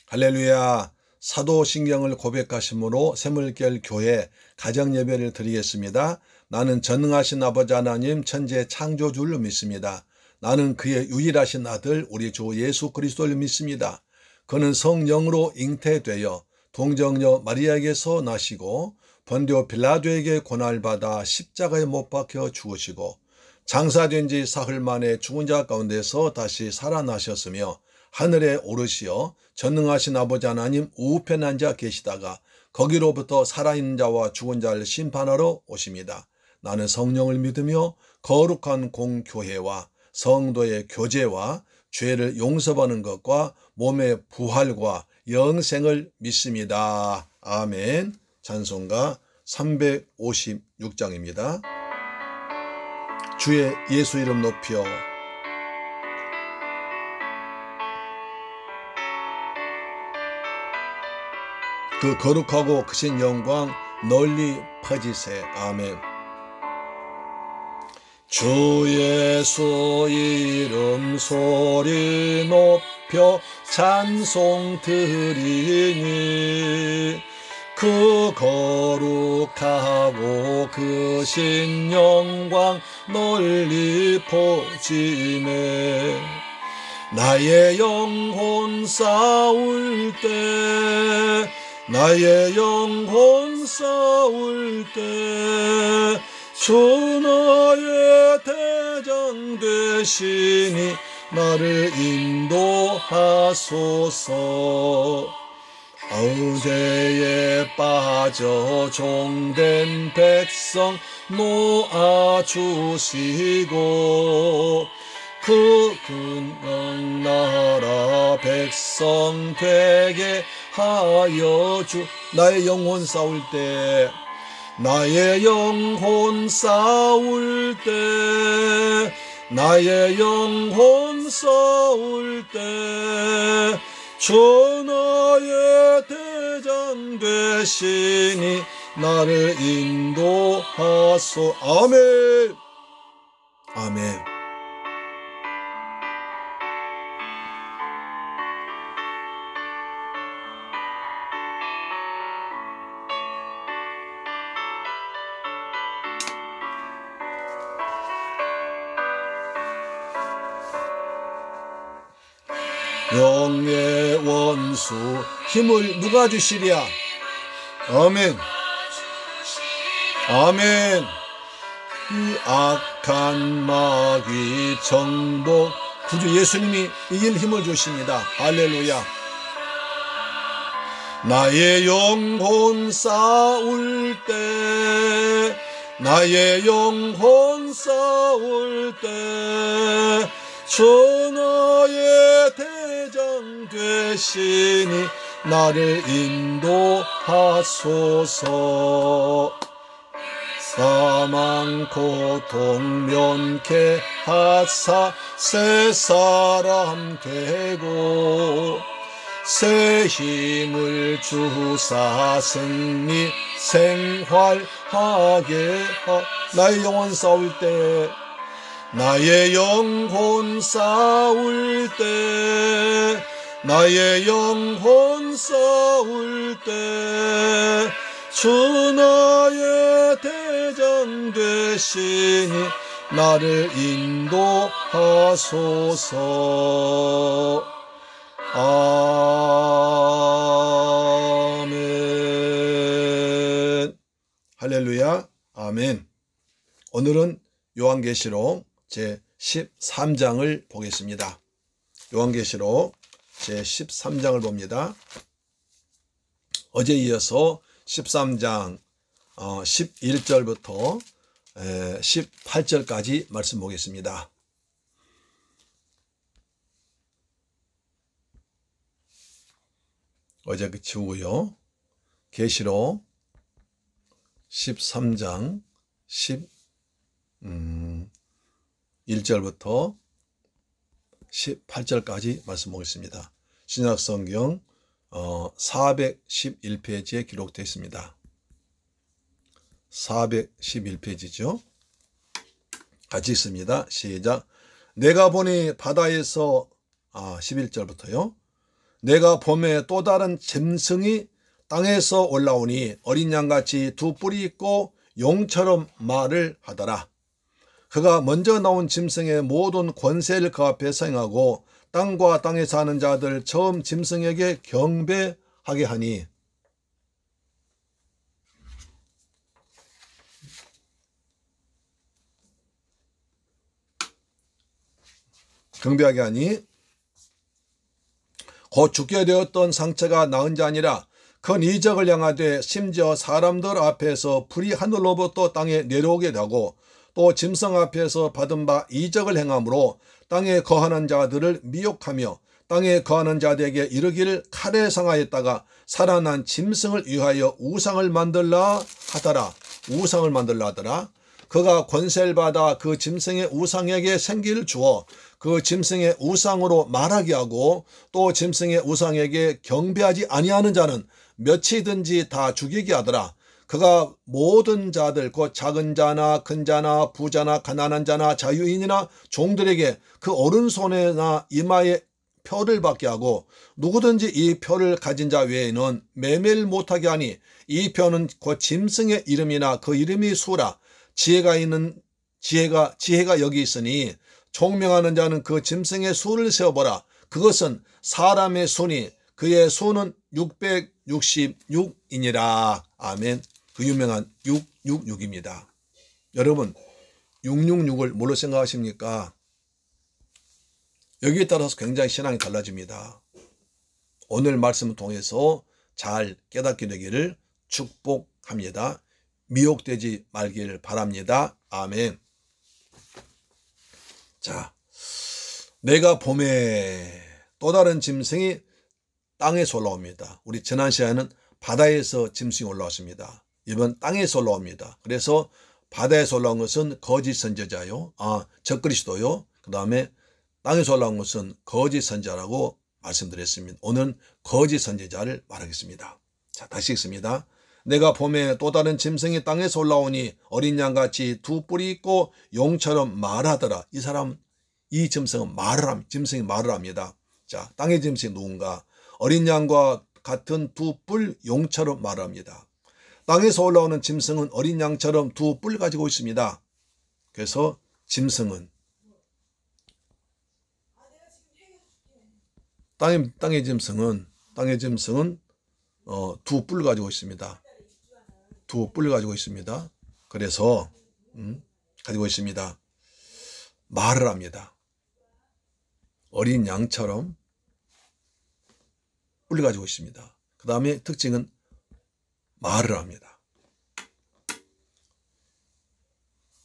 할렐루야. 사도신경을 고백하심으로 샘물결 교회 가정예배를 드리겠습니다. 나는 전능하신 아버지 하나님 천지의 창조주를 믿습니다. 나는 그의 유일하신 아들 우리 주 예수 그리스도를 믿습니다. 그는 성령으로 잉태되어 동정녀 마리아에게서 나시고 본디오 빌라도에게 고난받아 십자가에 못 박혀 죽으시고 장사된 지 사흘 만에 죽은 자 가운데서 다시 살아나셨으며 하늘에 오르시어 전능하신 아버지 하나님 우편에 앉아 계시다가 거기로부터 살아있는 자와 죽은 자를 심판하러 오십니다. 나는 성령을 믿으며 거룩한 공교회와 성도의 교제와 죄를 용서받는 것과 몸의 부활과 영생을 믿습니다. 아멘. 찬송가 356장입니다. 주의 예수 이름 높여 그 거룩하고 크신 영광 널리 퍼지세. 아멘. 주 예수 이름 소리 높여 찬송 드리니 그 거룩하고 크신 영광 널리 퍼지네. 나의 영혼 싸울 때 나의 영혼 싸울 때 주 나의 대장 되시니 나를 인도하소서. 어제에 빠져 종된 백성 놓아주시고 그 근영 나라 백성 되게 하여 주. 나의 영혼 싸울 때 나의 영혼 싸울 때 나의 영혼 싸울 때 주 나의 대장 되시니 나를 인도하소. 아멘. 아멘. 영의 원수 힘을 누가 주시랴. 아멘. 아멘. 이 악한 마귀 정복 구주 예수님이 이길 힘을 주십니다. 할렐루야. 나의 영혼 싸울 때 나의 영혼 싸울 때 주 나의 대장 되시니 나를 인도하소서. 사망 고통 면케하사 새 사람 되고 새 힘을 주사 승리 생활하게 나의 영혼 싸울 때 나의 영혼 싸울 때 나의 영혼 싸울 때 주 나의 대장 되시니 나를 인도하소서. 아멘. 할렐루야. 아멘. 오늘은 요한계시록 제 13장을 보겠습니다. 요한계시록 제 13장을 봅니다. 어제 이어서 13장 11절부터 18절까지 말씀 보겠습니다. 어제 그 치우고요. 계시록 13장 1절부터 18절까지 말씀 보겠습니다. 신약성경 411페이지에 기록되어 있습니다. 411페이지죠. 같이 있습니다. 시작. 내가 보니 바다에서 11절부터요. 내가 봄에 또 다른 짐승이 땅에서 올라오니 어린 양같이 두 뿔이 있고 용처럼 말을 하더라. 그가 먼저 나온 짐승의 모든 권세를 그 앞에 행하고 땅과 땅에 사는 자들 처음 짐승에게 경배하게 하니 곧 죽게 되었던 상처가 나은 자 아니라 큰 이적을 향하되 심지어 사람들 앞에서 불이 하늘로부터 땅에 내려오게 되고 또 짐승 앞에서 받은 바 이적을 행함으로 땅에 거하는 자들을 미혹하며 땅에 거하는 자들에게 이르기를 칼에 상하였다가 살아난 짐승을 위하여 우상을 만들라 하더라. 우상을 만들라 하더라. 그가 권세를 받아 그 짐승의 우상에게 생기를 주어 그 짐승의 우상으로 말하게 하고 또 짐승의 우상에게 경배하지 아니하는 자는 몇이든지 다 죽이게 하더라. 그가 모든 자들 곧 작은 자나 큰 자나 부자나 가난한 자나 자유인이나 종들에게 그 오른손에나 이마에 표를 받게 하고 누구든지 이 표를 가진 자 외에는 매매를 못하게 하니 이 표는 곧 짐승의 이름이나 그 이름이 수라. 지혜가 여기 있으니 총명하는 자는 그 짐승의 수를 세어보라. 그것은 사람의 수니 그의 수는 666이니라. 아멘. 그 유명한 666입니다. 여러분 666을 뭘로 생각하십니까? 여기에 따라서 굉장히 신앙이 달라집니다. 오늘 말씀을 통해서 잘 깨닫게 되기를 축복합니다. 미혹되지 말기를 바랍니다. 아멘. 자, 내가 봄에 또 다른 짐승이 땅에서 올라옵니다. 우리 지난 시간에는 바다에서 짐승이 올라왔습니다. 이번 땅에서 올라옵니다. 그래서 바다에서 올라온 것은 거짓 선지자요. 적그리스도요. 그 다음에 땅에서 올라온 것은 거짓 선지자라고 말씀드렸습니다. 오늘은 거짓 선지자를 말하겠습니다. 자, 다시 읽습니다. 내가 봄에 또 다른 짐승이 땅에서 올라오니 어린 양같이 두 뿔이 있고 용처럼 말하더라. 이 짐승은 짐승이 말을 합니다. 자, 땅의 짐승이 누군가? 어린 양과 같은 두 뿔 용처럼 말합니다. 땅에서 올라오는 짐승은 어린 양처럼 두 뿔 가지고 있습니다. 그래서 짐승은 땅의 짐승은 두 뿔 가지고 있습니다. 두 뿔 가지고 있습니다. 그래서 가지고 있습니다. 말을 합니다. 어린 양처럼 뿔 가지고 있습니다. 그 다음에 특징은 말을 합니다.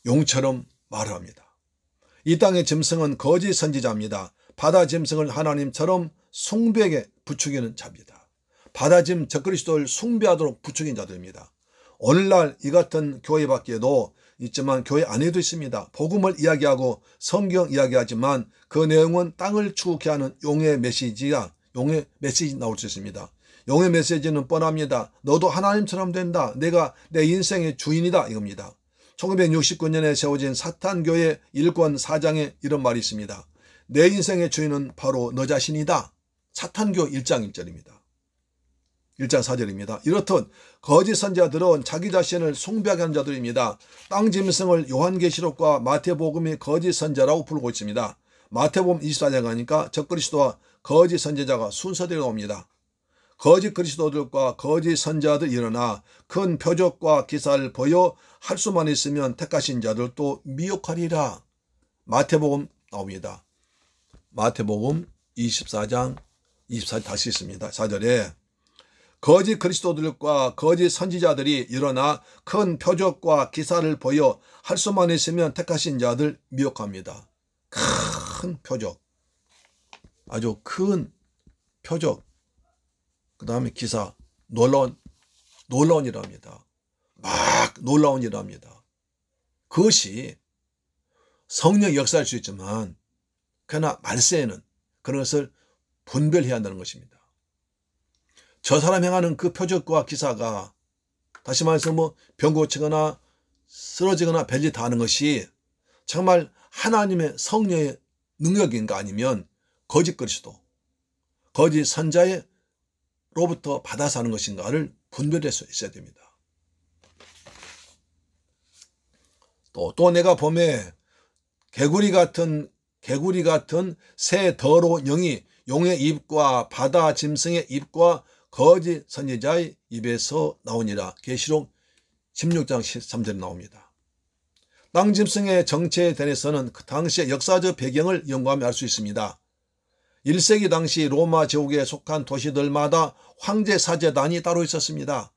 용처럼 말을 합니다. 이 땅의 짐승은 거짓 선지자입니다. 바다 짐승을 하나님처럼 숭배에 부추기는 자입니다. 바다 짐 적그리스도를 숭배하도록 부추긴 자들입니다. 오늘날 이 같은 교회 밖에도 있지만 교회 안에도 있습니다. 복음을 이야기하고 성경 이야기하지만 그 내용은 땅을 추구케 하는 용의 메시지 나올 수 있습니다. 용의 메시지는 뻔합니다. 너도 하나님처럼 된다. 내가 내 인생의 주인이다. 이겁니다. 1969년에 세워진 사탄교회 1권 4장에 이런 말이 있습니다. 내 인생의 주인은 바로 너 자신이다. 사탄교 1장 1절입니다. 1장 4절입니다. 이렇듯 거짓 선지자들은 자기 자신을 숭배하게 하는 자들입니다. 땅 짐승을 요한계시록과 마태복음이 거짓 선지자라고 부르고 있습니다. 마태복음 24장 가니까 적그리스도와 거짓 선지자가 순서대로 옵니다. 거짓 그리스도들과 거짓 선지자들 일어나 큰 표적과 기사를 보여 할 수만 있으면 택하신 자들도 미혹하리라. 마태복음 나옵니다. 마태복음 24장 24절 다시 있습니다. 4절에 거짓 그리스도들과 거짓 선지자들이 일어나 큰 표적과 기사를 보여 할 수만 있으면 택하신 자들 미혹합니다. 큰 표적, 아주 큰 표적, 그 다음에 기사, 놀라운 일합니다. 막 놀라운 일합니다. 그것이 성령 역사할 수 있지만 그러나 말세에는 그런 것을 분별해야 한다는 것입니다. 저 사람 행하는 그 표적과 기사가 다시 말해서 병 고치거나 쓰러지거나 별짓 다 하는 것이 정말 하나님의 성령의 능력인가 아니면 거짓 그리스도, 거짓 선자로부터 받아 사는 것인가를 분별할 수 있어야 됩니다. 또 내가 봄에 개구리 같은 새 더러운 영이 용의 입과 바다 짐승의 입과 거짓 선지자의 입에서 나오니라. 계시록 16장 13절에 나옵니다. 땅 짐승의 정체에 대해서는 그 당시의 역사적 배경을 연구하면 알 수 있습니다. 1세기 당시 로마 제국에 속한 도시들마다 황제 사제단이 따로 있었습니다.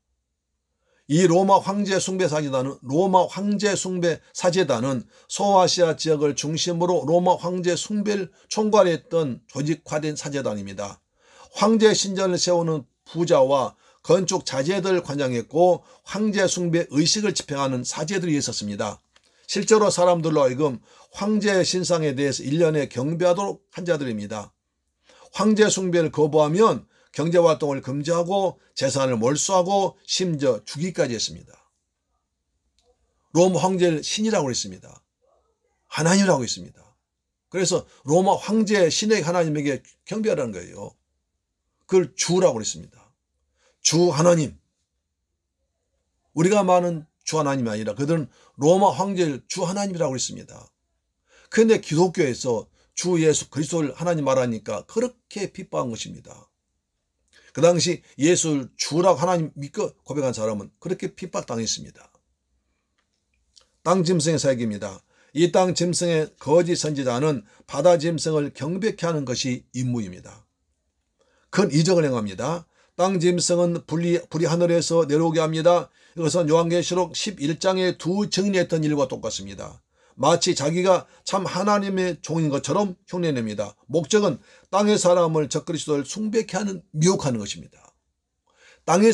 이 로마 황제 숭배 사제단은 소아시아 지역을 중심으로 로마 황제 숭배를 총괄했던 조직화된 사제단입니다. 황제 신전을 세우는 부자와 건축 자재들을 관장했고 황제 숭배 의식을 집행하는 사제들이 있었습니다. 실제로 사람들로 하여금 황제 신상에 대해서 1년에 경배하도록 한 자들입니다. 황제 숭배를 거부하면 경제활동을 금지하고 재산을 몰수하고 심지어 죽이기까지 했습니다. 로마 황제를 신이라고 했습니다. 하나님이라고 했습니다. 그래서 로마 황제 신의 하나님에게 경배하라는 거예요. 그걸 주라고 했습니다. 주 하나님. 우리가 말하는 주 하나님이 아니라 그들은 로마 황제를 주 하나님이라고 했습니다. 그런데 기독교에서 주 예수 그리스도를 하나님 말하니까 그렇게 핍박한 것입니다. 그 당시 예수를 주라고 하나님 믿고 고백한 사람은 그렇게 핍박당했습니다. 땅 짐승의 사역입니다. 이 땅 짐승의 거짓 선지자는 바다 짐승을 경배케 하는 것이 임무입니다. 큰 이적을 행합니다. 땅 짐승은 불이 하늘에서 내려오게 합니다. 이것은 요한계시록 11장에 두 증인이 했던 일과 똑같습니다. 마치 자기가 참 하나님의 종인 것처럼 흉내냅니다. 목적은 땅의 사람을 적그리스도를 숭배케 하는 미혹하는 것입니다. 땅의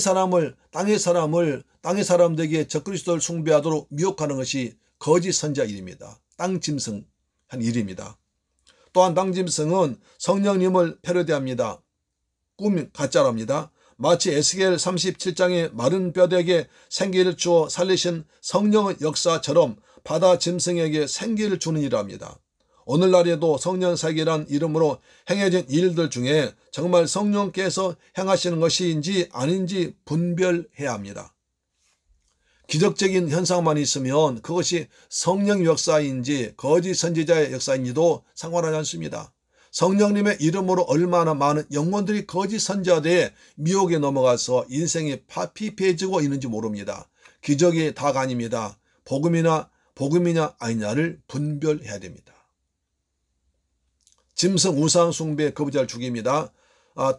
사람들에게 적그리스도를 숭배하도록 미혹하는 것이 거짓 선지자 일입니다. 땅 짐승 한 일입니다. 또한 땅 짐승은 성령님을 패러디합니다. 꿈 가짜랍니다. 마치 에스겔 37장의 마른 뼈대에게 생기를 주어 살리신 성령의 역사처럼 바다 짐승에게 생기를 주는 일합니다. 오늘날에도 성령 사역이란 이름으로 행해진 일들 중에 정말 성령께서 행하시는 것인지 아닌지 분별해야 합니다. 기적적인 현상만 있으면 그것이 성령 역사인지 거짓 선지자의 역사인지도 상관하지 않습니다. 성령님의 이름으로 얼마나 많은 영혼들이 거짓 선지자들의 미혹에 넘어가서 인생이 피폐해지고 있는지 모릅니다. 기적이 다가 아닙니다. 복음이냐 아니냐를 분별해야 됩니다. 짐승 우상 숭배 거부자를 죽입니다.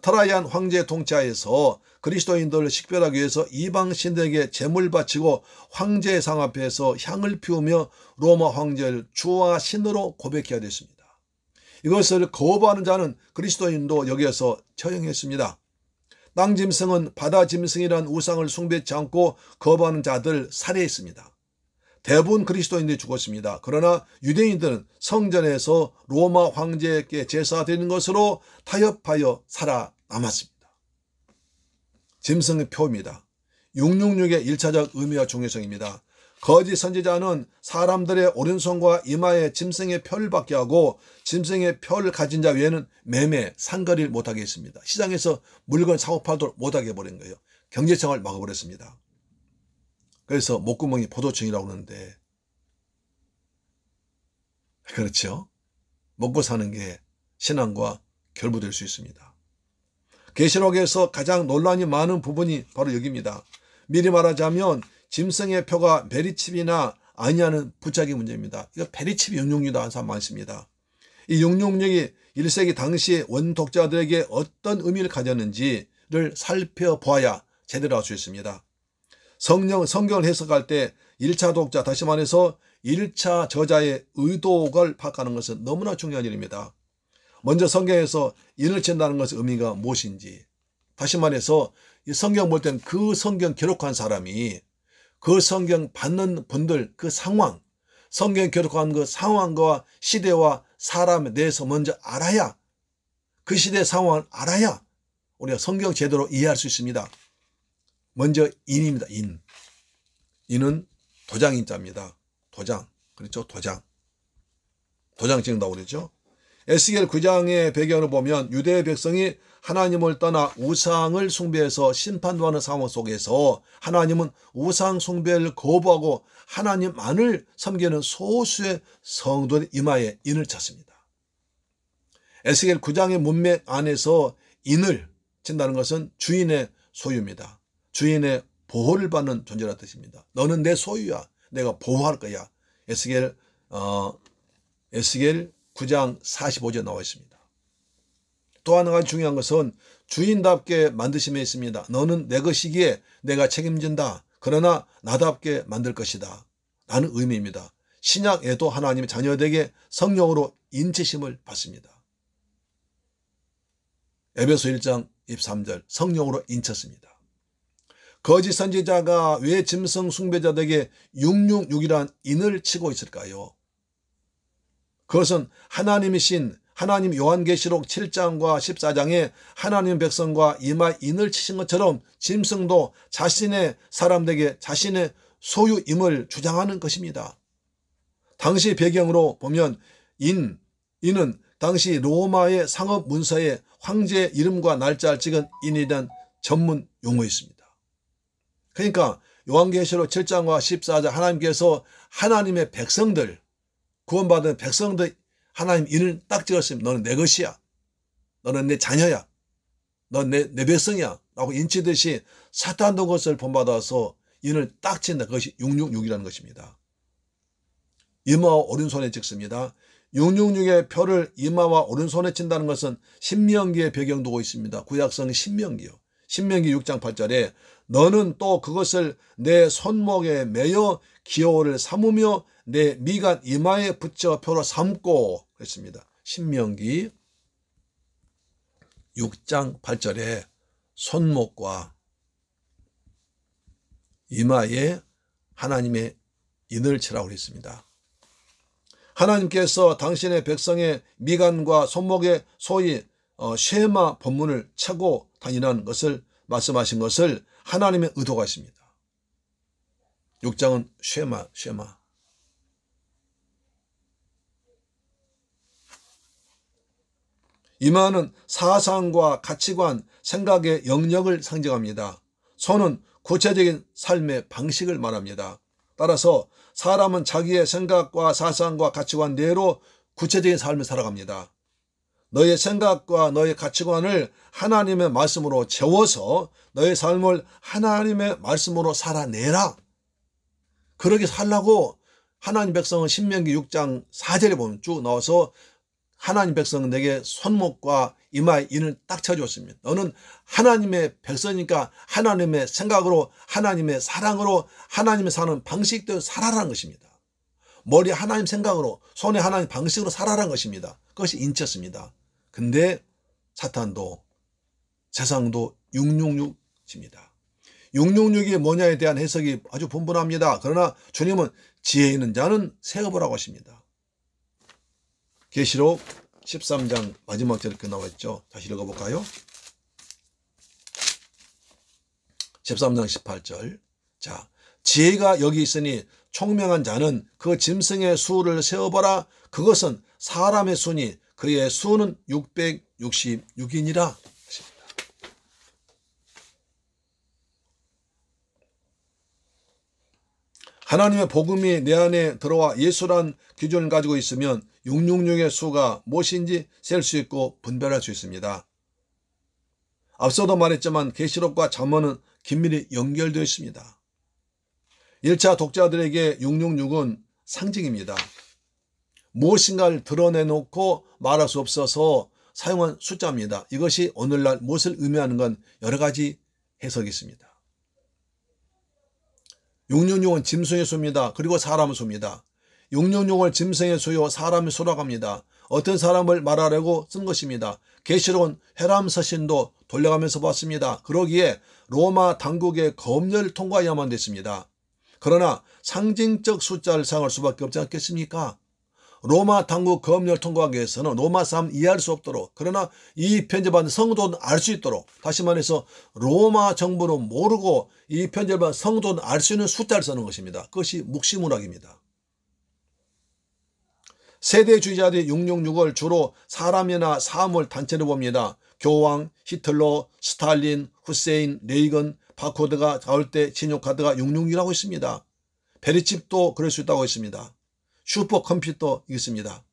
트라이안 황제 통치하에서 그리스도인들을 식별하기 위해서 이방 신들에게 제물 바치고 황제상 앞에서 향을 피우며 로마 황제를 주와 신으로 고백해야 됐습니다. 이것을 거부하는 자는 그리스도인도 여기에서 처형했습니다. 땅 짐승은 바다 짐승이란 우상을 숭배치 않고 거부하는 자들 살해했습니다. 대부분 그리스도인들이 죽었습니다. 그러나 유대인들은 성전에서 로마 황제에게 제사드리는 것으로 타협하여 살아남았습니다. 짐승의 표입니다. 666의 1차적 의미와 중요성입니다. 거짓 선지자는 사람들의 오른손과 이마에 짐승의 표를 받게 하고 짐승의 표를 가진 자 외에는 매매, 상거리를 못하게 했습니다. 시장에서 물건 사고 팔도록 못하게 해버린 거예요. 경제청을 막아버렸습니다. 그래서 목구멍이 포도청이라고 하는데 그렇죠. 먹고 사는 게 신앙과 결부될 수 있습니다. 계시록에서 가장 논란이 많은 부분이 바로 여기입니다. 미리 말하자면 짐승의 표가 베리칩이나 아니냐는 부작위 문제입니다. 이거 베리칩이 666이다 하는 사람 많습니다. 이 666이 1세기 당시 원독자들에게 어떤 의미를 가졌는지를 살펴보아야 제대로 알 수 있습니다. 성경을 해석할 때 1차 독자, 다시 말해서 1차 저자의 의도를 파악하는 것은 너무나 중요한 일입니다. 먼저 성경에서 인을 친다는 것의 의미가 무엇인지, 다시 말해서 이 성경 볼 땐 그 성경 기록한 사람이 그 성경 받는 분들 그 상황, 성경 기록한 그 상황과 시대와 사람에 대해서 먼저 알아야, 그 시대 상황을 알아야 우리가 성경 제대로 이해할 수 있습니다. 먼저 인입니다. 인은 도장인자입니다. 도장. 그렇죠? 도장 찍는다고 그러죠. 에스겔 9장의 배경을 보면 유대 백성이 하나님을 떠나 우상을 숭배해서 심판받는 상황 속에서 하나님은 우상 숭배를 거부하고 하나님만을 섬기는 소수의 성도의 이마에 인을 쳤습니다. 에스겔 9장의 문맥 안에서 인을 친다는 것은 주인의 소유입니다. 주인의 보호를 받는 존재라는 뜻입니다. 너는 내 소유야. 내가 보호할 거야. 에스겔 9장 45절에 나와 있습니다. 또 하나 가지 중요한 것은 주인답게 만드심에 있습니다. 너는 내 것이기에 내가 책임진다. 그러나 나답게 만들 것이다. 라는 의미입니다. 신약에도 하나님의 자녀에게 성령으로 인치심을 받습니다. 에베소 1장 23절 성령으로 인쳤습니다. 거짓 선지자가 왜 짐승 숭배자들에게 666이란 인을 치고 있을까요? 그것은 하나님이신 하나님 요한계시록 7장과 14장에 하나님 백성과 이마에 인을 치신 것처럼 짐승도 자신의 사람들에게 자신의 소유임을 주장하는 것입니다. 당시 배경으로 보면 인은 당시 로마의 상업 문서에 황제의 이름과 날짜를 찍은 인이란 전문 용어였습니다. 그러니까 요한계시록 7장과 14장 하나님께서 하나님의 백성들 구원받은 백성들 하나님 인을 딱 찍었습니다. 너는 내 것이야. 너는 내 자녀야. 넌 내 백성이야. 라고 인치듯이 사탄도 그것을 본받아서 인을 딱 친다. 그것이 666이라는 것입니다. 이마와 오른손에 찍습니다. 666의 표를 이마와 오른손에 친다는 것은 신명기의 배경 두고 있습니다. 구약성 신명기요. 신명기 6장 8절에 너는 또 그것을 내 손목에 매여 기호를 삼으며 내 미간 이마에 붙여 표로 삼고 했습니다. 신명기 6장 8절에 손목과 이마에 하나님의 인을 치라고 했습니다. 하나님께서 당신의 백성의 미간과 손목에 소위 쉐마 본문을 차고 다니라는 것을 말씀하신 것을 하나님의 의도가 있습니다. 6장은 쉐마. 이마는 사상과 가치관, 생각의 영역을 상징합니다. 손은 구체적인 삶의 방식을 말합니다. 따라서 사람은 자기의 생각과 사상과 가치관 내로 구체적인 삶을 살아갑니다. 너의 생각과 너의 가치관을 하나님의 말씀으로 채워서 너의 삶을 하나님의 말씀으로 살아내라. 그렇게 살라고 하나님 백성은 신명기 6장 4절에 보면 쭉 나와서 하나님 백성은 내게 손목과 이마에 인을 딱 쳐줬습니다. 너는 하나님의 백성이니까 하나님의 생각으로 하나님의 사랑으로 하나님의 사는 방식대로 살아라는 것입니다. 머리에 하나님 생각으로 손에 하나님 방식으로 살아라는 것입니다. 그것이 인쳤습니다. 근데 사탄도 세상도 666입니다. 666이 뭐냐에 대한 해석이 아주 분분합니다. 그러나 주님은 지혜 있는 자는 세어보라고 하십니다. 계시록 13장 마지막 절에 이렇게 나와 있죠. 다시 읽어볼까요? 13장 18절. 자, 지혜가 여기 있으니 총명한 자는 그 짐승의 수를 세어보라. 그것은 사람의 수니 그의 수는 666이니라. 하나님의 복음이 내 안에 들어와 예수란 기준을 가지고 있으면 666의 수가 무엇인지 셀 수 있고 분별할 수 있습니다. 앞서도 말했지만 계시록과 잠언은 긴밀히 연결되어 있습니다. 1차 독자들에게 666은 상징입니다. 무엇인가를 드러내놓고 말할 수 없어서 사용한 숫자입니다. 이것이 오늘날 무엇을 의미하는 건 여러 가지 해석이 있습니다. 666은 짐승의 수입니다. 그리고 사람의 수입니다. 666을 짐승의 수요 사람의 수라고 합니다. 어떤 사람을 말하려고 쓴 것입니다. 계시록은 회람 서신도 돌려가면서 봤습니다. 그러기에 로마 당국의 검열을 통과해야만 됐습니다. 그러나 상징적 숫자를 사용할 수밖에 없지 않겠습니까? 로마 당국 검열을 통과하기 위해서는 로마 사람 이해할 수 없도록, 그러나 이 편집받은 성도는 알 수 있도록, 다시 말해서 로마 정부는 모르고 이 편집받은 성도는 알 수 있는 숫자를 쓰는 것입니다. 그것이 묵시문학입니다. 세대주의자들이 666을 주로 사람이나 사물 단체로 봅니다. 교황, 히틀러, 스탈린, 후세인, 레이건, 바코드가 나올 때 진용카드가 666이라고 있습니다. 베리칩도 그럴 수 있다고 했습니다. 슈퍼컴퓨터 있습니다.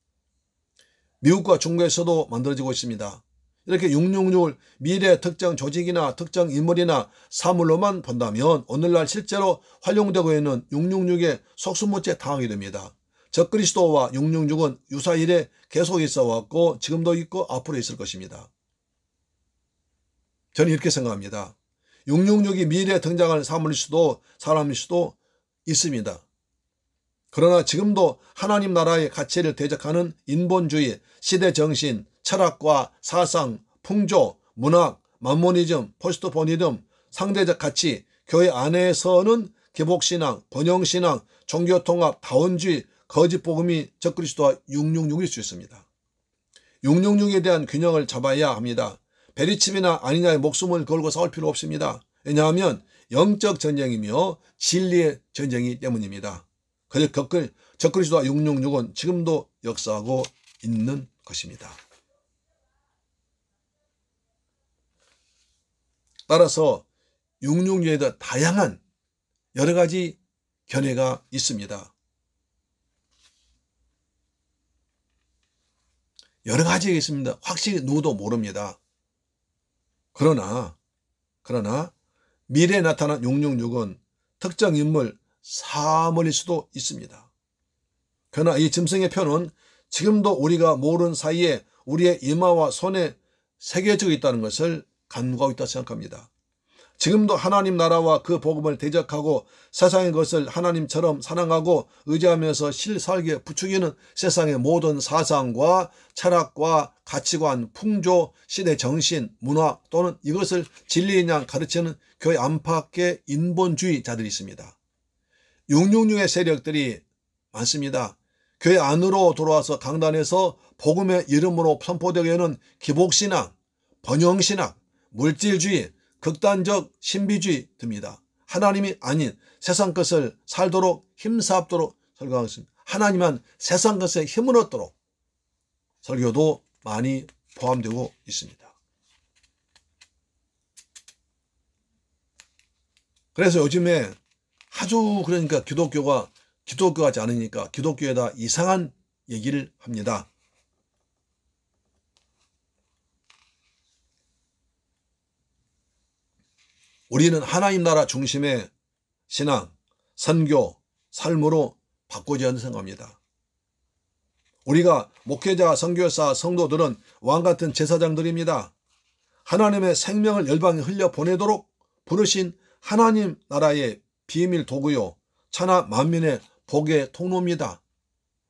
미국과 중국에서도 만들어지고 있습니다. 이렇게 666을 미래 특정 조직이나 특정 인물이나 사물로만 본다면 오늘날 실제로 활용되고 있는 666의 속수무책에 당하게 됩니다. 적그리스도와 666은 유사일에 계속 있어 왔고 지금도 있고 앞으로 있을 것입니다. 저는 이렇게 생각합니다. 666이 미래에 등장할 사물일 수도 사람일 수도 있습니다. 그러나 지금도 하나님 나라의 가치를 대적하는 인본주의, 시대정신, 철학과 사상, 풍조, 문학, 만모니즘, 포스트포니즘, 상대적 가치, 교회 안에서는 기복신앙, 번영신앙, 종교통합, 다원주의, 거짓복음이 적그리스도와 666일 수 있습니다. 666에 대한 균형을 잡아야 합니다. 베리칩이나 아니냐의 목숨을 걸고 싸울 필요 없습니다. 왜냐하면 영적 전쟁이며 진리의 전쟁이기 때문입니다. 그래서 적그리스도와 666은 지금도 역사하고 있는 것입니다. 따라서 666에 대한 다양한 여러 가지 견해가 있습니다. 여러 가지가 있습니다. 확실히 누구도 모릅니다. 그러나 미래에 나타난 666은 특정 인물, 사물일 수도 있습니다. 그러나 이 짐승의 표는 지금도 우리가 모르는 사이에 우리의 이마와 손에 새겨져 있다는 것을 간구하고 있다고 생각합니다. 지금도 하나님 나라와 그 복음을 대적하고 세상의 것을 하나님처럼 사랑하고 의지하면서 실살기에 부추기는 세상의 모든 사상과 철학과 가치관, 풍조, 시대 정신, 문화 또는 이것을 진리인 양 가르치는 교회 안팎의 인본주의자들이 있습니다. 666의 세력들이 많습니다. 교회 안으로 들어와서 강단에서 복음의 이름으로 선포되게 하는 기복신앙, 번영신앙, 물질주의, 극단적 신비주의 듭니다. 하나님이 아닌 세상 것을 살도록 힘사합도록 설교하겠습니다. 하나님만 세상 것에 힘을 얻도록 설교도 많이 포함되고 있습니다. 그래서 요즘에 아주 그러니까 기독교가 기독교하지 않으니까 기독교에다 이상한 얘기를 합니다. 우리는 하나님 나라 중심의 신앙, 선교, 삶으로 바꾸지 않는 생각합니다. 우리가 목회자, 선교사, 성도들은 왕같은 제사장들입니다. 하나님의 생명을 열방에 흘려보내도록 부르신 하나님 나라의 비밀 도구요, 천하 만민의 복의 통로입니다.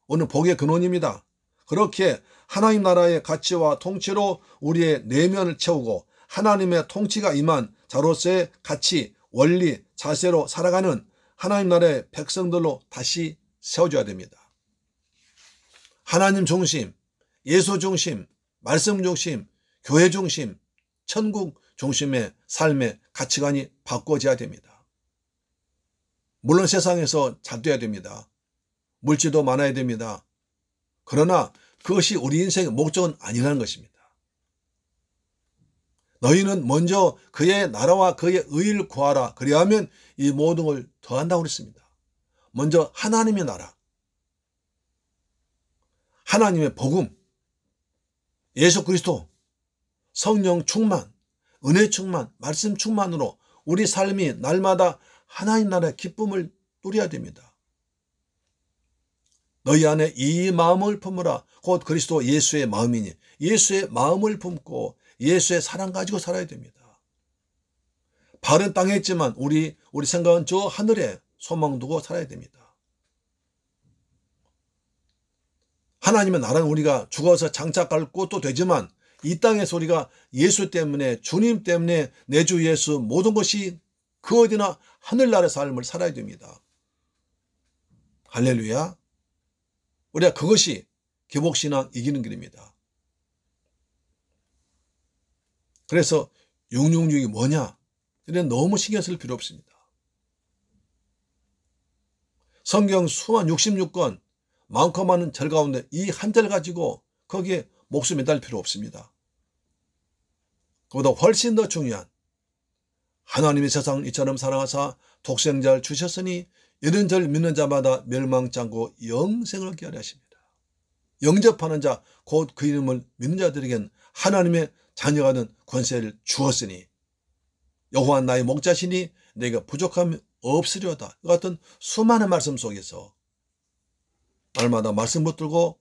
오늘 복의 근원입니다. 그렇게 하나님 나라의 가치와 통치로 우리의 내면을 채우고 하나님의 통치가 임한 자로서의 가치, 원리, 자세로 살아가는 하나님 나라의 백성들로 다시 세워줘야 됩니다. 하나님 중심, 예수 중심, 말씀 중심, 교회 중심, 천국 중심의 삶의 가치관이 바꿔져야 됩니다. 물론 세상에서 잘 돼야 됩니다. 물질도 많아야 됩니다. 그러나 그것이 우리 인생의 목적은 아니라는 것입니다. 너희는 먼저 그의 나라와 그의 의를 구하라. 그리하면 이 모든 걸 더한다고 그랬습니다. 먼저 하나님의 나라, 하나님의 복음, 예수 그리스도, 성령 충만, 은혜 충만, 말씀 충만으로 우리 삶이 날마다 하나님 나라의 기쁨을 누려야 됩니다. 너희 안에 이 마음을 품으라. 곧 그리스도 예수의 마음이니 예수의 마음을 품고 예수의 사랑 가지고 살아야 됩니다. 발은 땅에 있지만 우리 생각은 저 하늘에 소망 두고 살아야 됩니다. 하나님의 나라는 우리가 죽어서 장착할 곳도 되지만 이 땅에서 우리가 예수 때문에, 주님 때문에 내 주 예수 모든 것이 그 어디나 하늘나라의 삶을 살아야 됩니다. 할렐루야. 우리가 그것이 기복신앙 이기는 길입니다. 그래서 666이 뭐냐? 이런 너무 신경 쓸 필요 없습니다. 성경 수만 66권 많고 많은 절 가운데 이 한 절 가지고 거기에 목숨이 달 필요 없습니다. 그보다 훨씬 더 중요한, 하나님이 세상을 이처럼 사랑하사 독생자를 주셨으니 이런 절 믿는 자마다 멸망치 않고 영생을 얻게 하려 하십니다. 영접하는 자, 곧 그 이름을 믿는 자들에겐 하나님의 자녀가 된 권세를 주었으니 여호와 나의 목자시니 내가 부족함이 없으려다. 이 같은 수많은 말씀 속에서 날마다 말씀 붙들고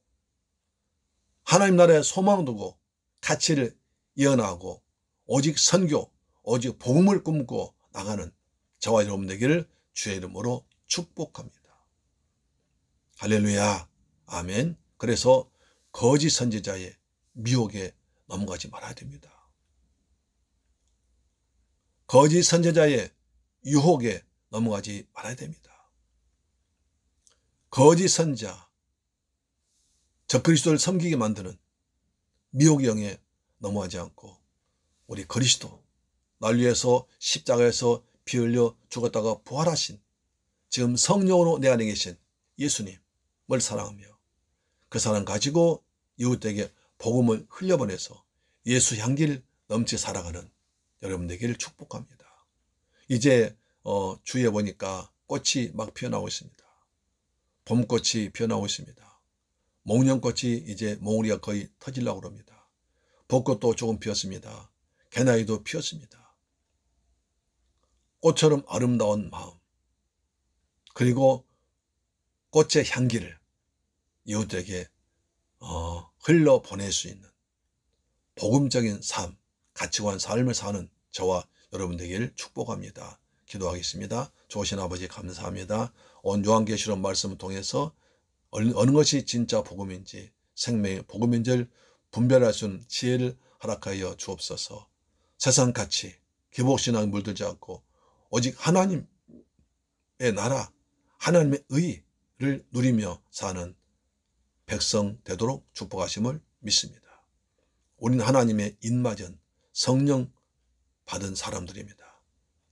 하나님 나라에 소망 두고 가치를 이어나가고 오직 선교, 오직 복음을 꿈꾸고 나가는 저와 여러분 되기를 주의 이름으로 축복합니다. 할렐루야, 아멘. 그래서 거짓 선지자의 미혹에 넘어가지 말아야 됩니다. 거짓 선지자의 유혹에 넘어가지 말아야 됩니다. 거짓 선지자, 적그리스도를 섬기게 만드는 미혹의 영에 넘어가지 않고 우리 그리스도, 날 위해서 십자가에서 피 흘려 죽었다가 부활하신 지금 성령으로 내 안에 계신 예수님을 사랑하며 그 사랑 가지고 이웃에게 복음을 흘려보내서 예수 향기를 넘치 살아가는 여러분 되기를 축복합니다. 이제 주위에 보니까 꽃이 막 피어나고 있습니다. 봄꽃이 피어나고 있습니다. 목련꽃이 이제 몽우리가 거의 터지려고 합니다. 벚꽃도 조금 피었습니다. 개나리도 피었습니다. 꽃처럼 아름다운 마음, 그리고 꽃의 향기를 이웃에게 흘러보낼 수 있는 복음적인 삶, 가치관 삶을 사는 저와 여러분 되기를 축복합니다. 기도하겠습니다. 좋으신 아버지 감사합니다. 온 요한계시록 말씀을 통해서 어느 것이 진짜 복음인지, 생명의 복음인지를 분별할 수 있는 지혜를 허락하여 주옵소서. 세상 가치, 기복신앙에 물들지 않고 오직 하나님의 나라, 하나님의 의를 누리며 사는 백성 되도록 축복하심을 믿습니다. 우리는 하나님의 인맞은 성령 받은 사람들입니다.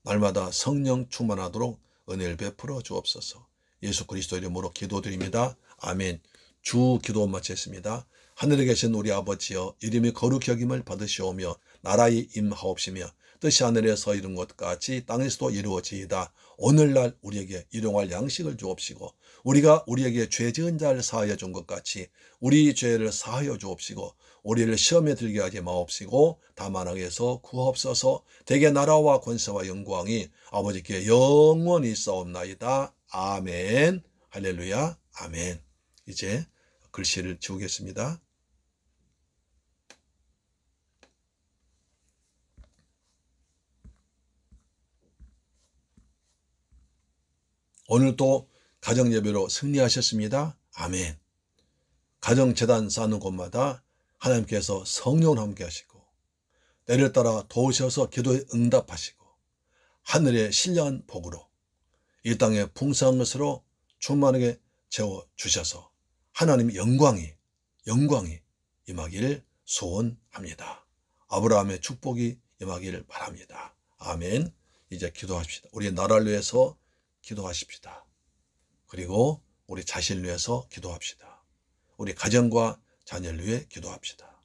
날마다 성령 충만하도록 은혜를 베풀어 주옵소서. 예수 그리스도 이름으로 기도드립니다. 아멘. 주 기도 마치겠습니다. 하늘에 계신 우리 아버지여, 이름이 거룩히 여김을 받으시오며 나라의 임하옵시며 뜻이 하늘에서 이룬 것 같이 땅에서도 이루어지이다. 오늘날 우리에게 일용할 양식을 주옵시고 우리가 우리에게 죄 지은 자를 사하여 준 것 같이 우리 죄를 사하여 주옵시고 우리를 시험에 들게 하지 마옵시고 다만 악에서 구하옵소서. 대개 나라와 권세와 영광이 아버지께 영원히 있사옵나이다. 아멘. 할렐루야. 아멘. 이제 글씨를 지우겠습니다. 오늘도 가정예배로 승리하셨습니다. 아멘. 가정재단 쌓는 곳마다 하나님께서 성령을 함께 하시고 때를 따라 도우셔서 기도에 응답하시고 하늘의 신령한 복으로 이 땅에 풍성한 것으로 충만하게 채워주셔서 하나님의 영광이 임하기를 소원합니다. 아브라함의 축복이 임하기를 바랍니다. 아멘. 이제 기도합시다. 우리의 나라를 위해서 기도하십시다. 그리고 우리 자신을 위해서 기도합시다. 우리 가정과 자녀를 위해 기도합시다.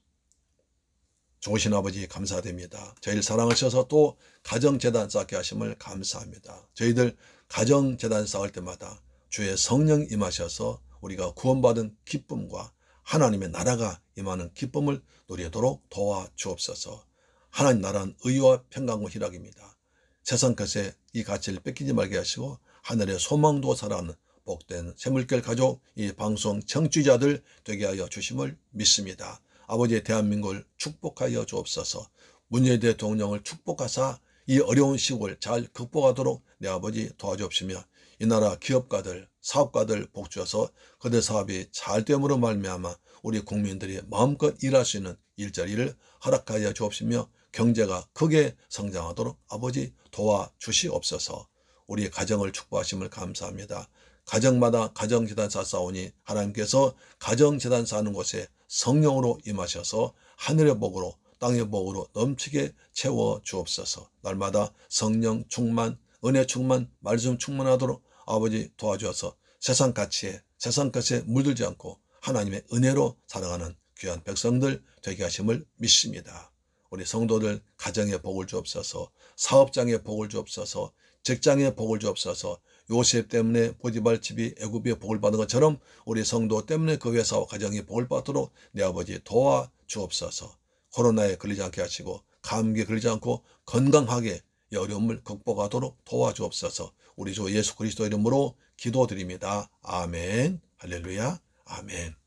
좋으신 아버지 감사드립니다. 저희를 사랑하셔서 또 가정재단 쌓게 하심을 감사합니다. 저희들 가정재단 쌓을 때마다 주의 성령 임하셔서 우리가 구원받은 기쁨과 하나님의 나라가 임하는 기쁨을 누리도록 도와주옵소서. 하나님 나라는 의와 평강과 희락입니다. 세상 것에 이 가치를 뺏기지 말게 하시고 하늘의 소망도 살아가는 복된 샘물결 가족, 이 방송 청취자들 되게 하여 주심을 믿습니다. 아버지 대한민국을 축복하여 주옵소서. 문재인 대통령을 축복하사 이 어려운 시국을 잘 극복하도록 내 아버지 도와주옵시며 이 나라 기업가들, 사업가들 복주어서 그들 사업이 잘 됨으로 말미암아 우리 국민들이 마음껏 일할 수 있는 일자리를 허락하여 주옵시며 경제가 크게 성장하도록 아버지 도와주시옵소서. 우리의 가정을 축복하심을 감사합니다. 가정마다 가정재단 쌓사오니 하나님께서 가정재단 쌓는 곳에 성령으로 임하셔서 하늘의 복으로 땅의 복으로 넘치게 채워주옵소서. 날마다 성령 충만, 은혜 충만, 말씀 충만하도록 아버지 도와주어서 세상 가치에 세상 것에 물들지 않고 하나님의 은혜로 살아가는 귀한 백성들 되게 하심을 믿습니다. 우리 성도들 가정에 복을 주옵소서, 사업장에 복을 주옵소서, 직장에 복을 주옵소서. 요셉 때문에 보디발 집이 애굽의 복을 받은 것처럼 우리 성도 때문에 그 회사와 가정이 복을 받도록 내 아버지 도와 주옵소서. 코로나에 걸리지 않게 하시고 감기에 걸리지 않고 건강하게 이 어려움을 극복하도록 도와주옵소서. 우리 주 예수 그리스도 이름으로 기도드립니다. 아멘. 할렐루야. 아멘.